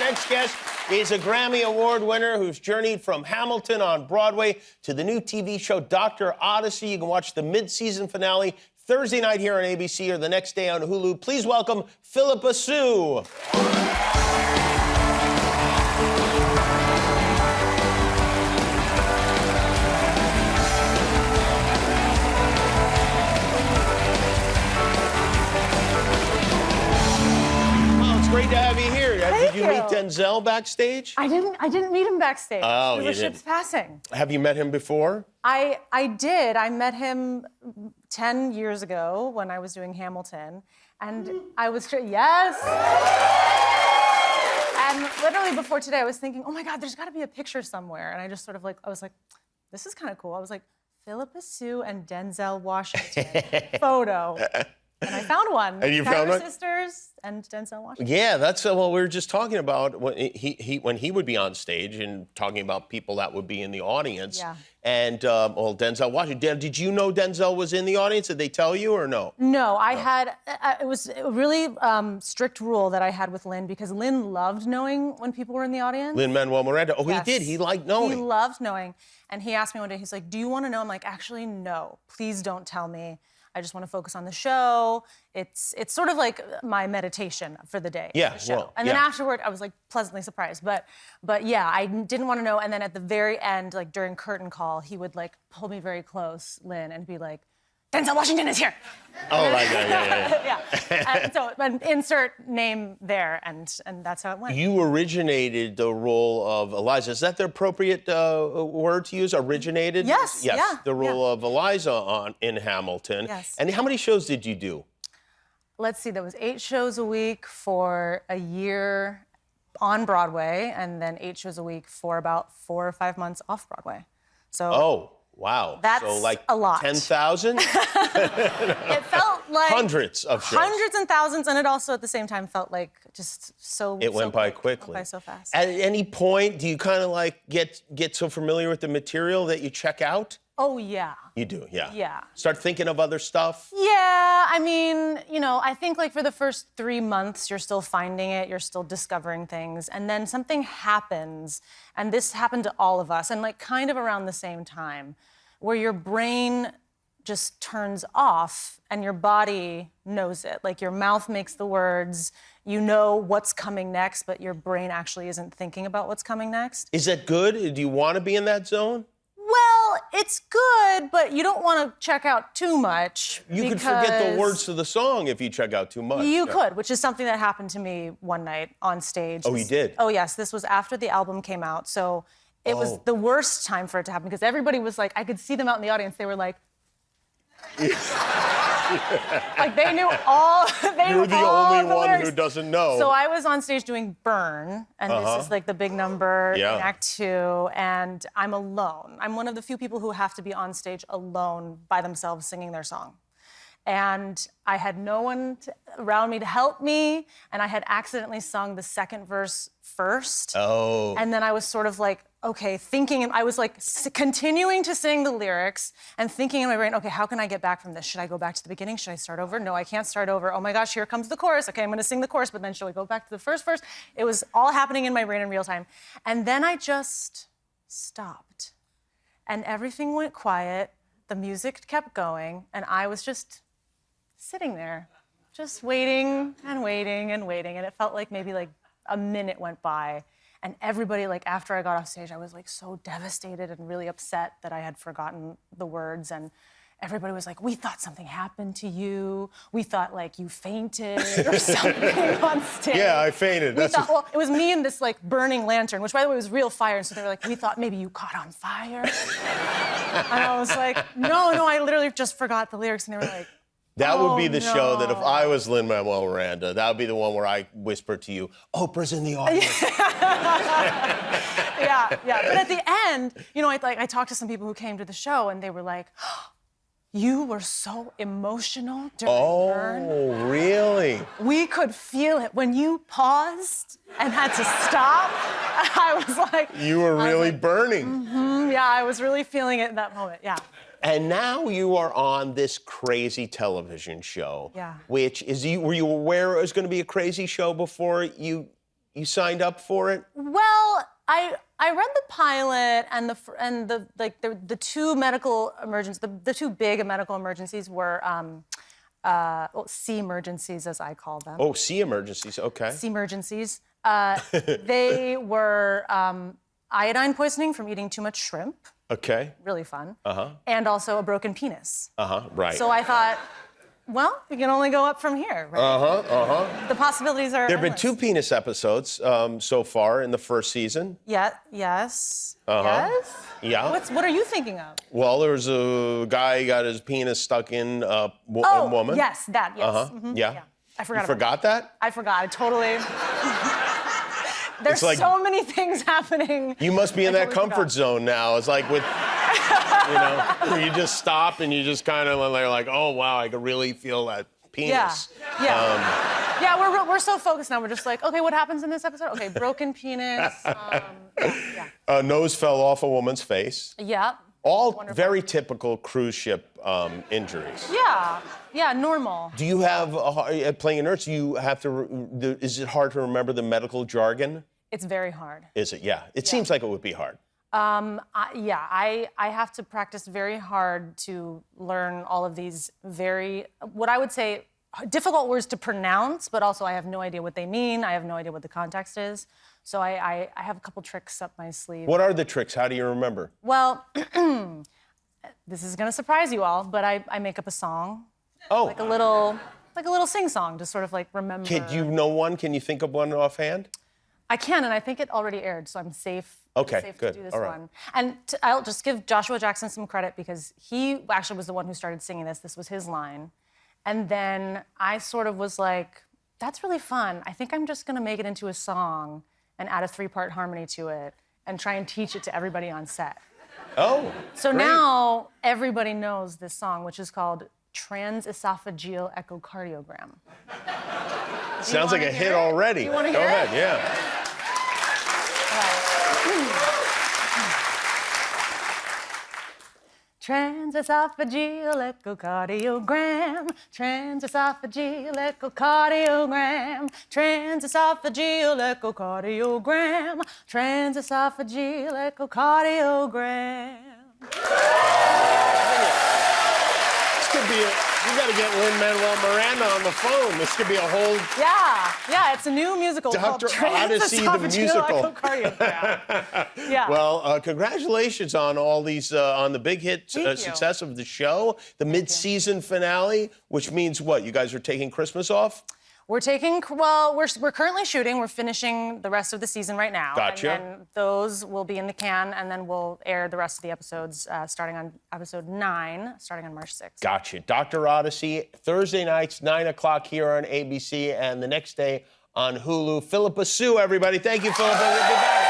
next guest is a Grammy Award winner who's journeyed from Hamilton on Broadway to the new TV show Dr. Odyssey. You can watch the mid-season finale Thursday night here on ABC or the next day on Hulu. Please welcome Phillipa Soo. Great to have you here. Did you meet Denzel backstage? I didn't meet him backstage. Oh, we were ships passing. Have you met him before? I did. I met him 10 years ago when I was doing Hamilton, and I was yes. And literally before today, I was thinking, oh my God, there's got to be a picture somewhere, and I just sort of I was like, this is kind of cool. I was like, Phillipa Soo and Denzel Washington photo. And I found one. And you found one? Sisters and Denzel Washington. Yeah, that's well. We were just talking about when he would be on stage and talking about people that would be in the audience. Yeah. And well, Denzel Washington. Did you know Denzel was in the audience? Did they tell you or no? No, I had. It was a really strict rule that I had with Lin because Lin loved knowing when people were in the audience. Lin-Manuel Miranda. Oh, Yes. he did. He liked knowing. He loved knowing, and he asked me one day. He's like, "Do you want to know?" I'm like, "Actually, no. Please don't tell me. I just want to focus on the show." It's sort of like my meditation for the day. Yeah, the show. well, and then yeah. afterward, I was like pleasantly surprised. But yeah, I didn't want to know. And then at the very end, like during curtain call, he would like pull me very close, Lin, and be like, "Denzel Washington is here." Oh my God! Yeah. Yeah. So insert name there, and that's how it went. You originated the role of Eliza. Is that the appropriate word to use? Originated? Yes. Yes. Yeah, The role of Eliza in Hamilton. Yes. And how many shows did you do? Let's see, there was 8 shows a week for a year on Broadway, and then 8 shows a week for about 4 or 5 months off Broadway. So Oh, wow. That's so like a lot. 10,000? it felt like Hundreds of shows. hundreds and thousands, and it also at the same time felt like just so. It went by quickly. Went by so fast. At any point, do you kind of like get so familiar with the material that you check out? Oh yeah. You do, yeah. Yeah. Start thinking of other stuff? Yeah, I mean, I think like for the first 3 months, you're still finding it, you're still discovering things, and then something happens, and this happened to all of us, and like kind of around the same time, where your brain just turns off and your body knows it. Like your mouth makes the words, you know what's coming next, but your brain actually isn't thinking about what's coming next. Is that good? Do you want to be in that zone? Well, it's good, but you don't want to check out too much. You could forget the words to the song if you check out too much. You could, which is something that happened to me one night on stage. Oh, you did? Oh, yes. This was after the album came out, so it was the worst time for it to happen because everybody was like, I could see them out in the audience. They were like, like they knew all. You're the only one who doesn't know. So I was on stage doing Burn, and this is like the big number in Act 2, and I'm alone. I'm one of the few people who have to be on stage alone by themselves singing their song. And I had no one around me to help me, and I had accidentally sung the second verse first. Oh. And then I was sort of like, okay, thinking, I was like continuing to sing the lyrics and thinking in my brain, okay, how can I get back from this? Should I go back to the beginning? Should I start over? No, I can't start over. Oh my gosh, here comes the chorus. Okay, I'm gonna sing the chorus, but then should we go back to the first verse? It was all happening in my brain in real time. And then I just stopped. And everything went quiet, the music kept going, and I was just sitting there, just waiting and waiting and waiting. And it felt like maybe like a minute went by. And everybody, like after I got off stage, I was like so devastated and really upset that I had forgotten the words. And everybody was like, we thought something happened to you. We thought like you fainted or something on stage. Yeah, I fainted. Well, it was me and this like burning lantern, which by the way was real fire. And so they were like, we thought maybe you caught on fire. And I was like, no, I literally just forgot the lyrics. And they were like, that would be the show that if I was Lin-Manuel Miranda, that would be the one where I whispered to you, Oprah's in the audience. yeah. But at the end, I talked to some people who came to the show and they were like, you were so emotional during Burn. Oh, really? We could feel it. When you paused and had to stop, I was like... You were really burning. Yeah, I was really feeling it in that moment, yeah. And now you are on this crazy television show. Yeah. Which is, were you aware it was going to be a crazy show before you you signed up for it? Well, I read the pilot and the two medical emergencies, the two big medical emergencies were C emergencies, as I call them. Oh, sea emergencies. Okay. C emergencies. They were iodine poisoning from eating too much shrimp. Okay. Really fun. And also a broken penis. Right. So I thought, well, we can only go up from here, right? The possibilities are There have been endless. 2 penis episodes so far in the first season. Yeah, yes. Yes? Yeah. What are you thinking of? Well, there was a guy got his penis stuck in a woman. Yes, that, yes. Yeah. I forgot You about forgot that? I forgot, I totally... There's It's like- so many things happening. You must be in I that totally comfort forgot. zone now. It's like with, where you just stop and you just kind of like, oh, wow, I could really feel that penis. Yeah, yeah, we're so focused now. We're just like, okay, what happens in this episode? Okay, broken penis. Nose fell off a woman's face. Yeah. All very typical cruise ship injuries. Yeah, normal. Do you have, playing a nurse, you have to, is it hard to remember the medical jargon? It's very hard. Is it? Yeah. It seems like it would be hard. I have to practice very hard to learn all of these what I would say, difficult words to pronounce, but also I have no idea what they mean. I have no idea what the context is. So I have a couple tricks up my sleeve. What are the tricks? How do you remember? Well, this is gonna surprise you all, but I make up a song. Oh. Like a little sing song to sort of like remember. Can you know one? Can you think of one offhand? I can, and I think it already aired, so I'm safe. Okay, safe good. to do this All right. one. And I'll just give Joshua Jackson some credit because he actually was the one who started singing this. This was his line. And then I sort of was like, that's really fun. I think I'm just gonna make it into a song and add a 3-part harmony to it and try and teach it to everybody on set. Oh, So great. now everybody knows this song, which is called Transesophageal Echocardiogram. Sounds like a wanna hit hear it? already. You wanna Go hear ahead, it? yeah. Transesophageal echocardiogram, transesophageal echocardiogram, transesophageal echocardiogram, transesophageal echocardiogram. This could be you gotta get Lin-Manuel Miranda on the phone. This could be a whole Yeah, it's a new musical called Dr. Odyssey, the Transesophageal musical. Echocardiogram. Yeah. Well, congratulations on all these, on the big hit Thank you. success of the show, the mid-season finale, which means what? You guys are taking Christmas off? We're currently shooting. We're finishing the rest of the season right now. Gotcha. And then those will be in the can, and then we'll air the rest of the episodes starting on episode 9, starting on March 6th. Gotcha. Dr. Odyssey, Thursday nights, 9 o'clock here on ABC, and the next day on Hulu. Phillipa Sue, everybody. Thank you, Phillipa. We'll be back.